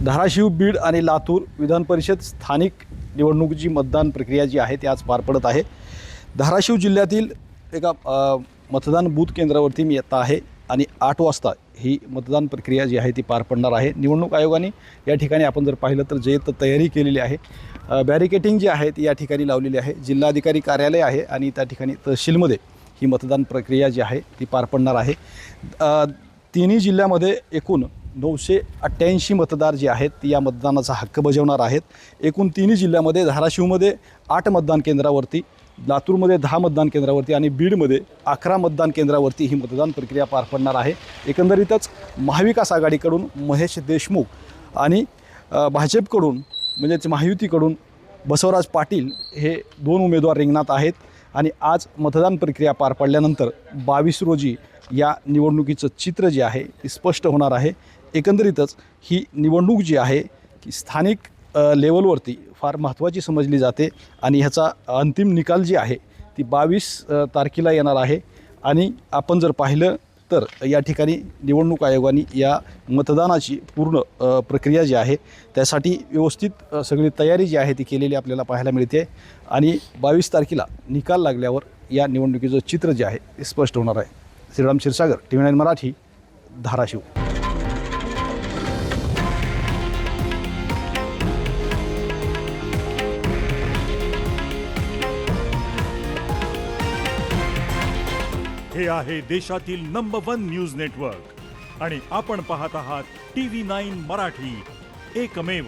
धाराशिव, बीड आणि लातूर विधान परिषद स्थानिक निवडणुकीची मतदान प्रक्रिया जी आहे ती आज पार पडत आहे। धाराशिव जिल्ह्यातील एका मतदान बूथ केंद्रावरती मी येत आहे आणि 8 वाजता ही मतदान प्रक्रिया जी आहे ती पार पडणार आहे। निवडणूक आयोगाने या ठिकाणी आपण जर पाहिलं तर जय्यत तयारी केलेली आहे। बॅरिकेटिंग जी आहे ती या ठिकाणी लावलेली आहे। जिल्हाधिकारी कार्यालय आहे आणि त्या ठिकाणी तहसीलमध्ये ही मतदान प्रक्रिया जी आहे ती पार पडणार आहे। तिन्ही जिल्ह्यामध्ये एकूण 988 मतदार जे आहेत ती या मतदानाचा हक्क बजावणार आहेत। एकूण तिन्ही जिल्ह्यामध्ये धाराशिवमध्ये 8 मतदान केंद्रावरती, लातूरमध्ये 10 मतदान केंद्रावरती आणि बीडमध्ये 11 मतदान केंद्रावरती ही मतदान प्रक्रिया पार पडणार आहे। एकंदरीतच महाविकास आघाडीकडून महेश देशमुख आणि भाजपकडून म्हणजेच महायुतीकडून बसवराज पाटील हे 2 उमेदवार रिंगणात आहेत आणि आज मतदान प्रक्रिया पार पडल्यानंतर 22 रोजी या निवडणुकीचं चित्र जे आहे ते स्पष्ट होणार आहे। एकंदरीतच ही निवडणूक जी आहे की स्थानिक लेवलवरती फार महत्त्वाची समजली जाते आणि ह्याचा अंतिम निकाल जी आहे ती 22 तारखेला येणार आहे। आणि आपण जर पाहिलं तर या ठिकाणी निवडणूक आयोगाने या मतदानाची पूर्ण प्रक्रिया जी आहे त्यासाठी व्यवस्थित सगळी तयारी जी आहे ती केलेली आपल्याला पाहायला मिळते आणि 22 तारखेला निकाल लागल्यावर या निवडणुकीचं चित्र जे आहे ते स्पष्ट होणार आहे। श्रीराम क्षीरसागर, TV9 मराठी, धाराशिव। हे आहे देशातील नंबर 1 न्यूज नेटवर्क आणि आपण पाहत आहात TV9 मराठी, एकमेव।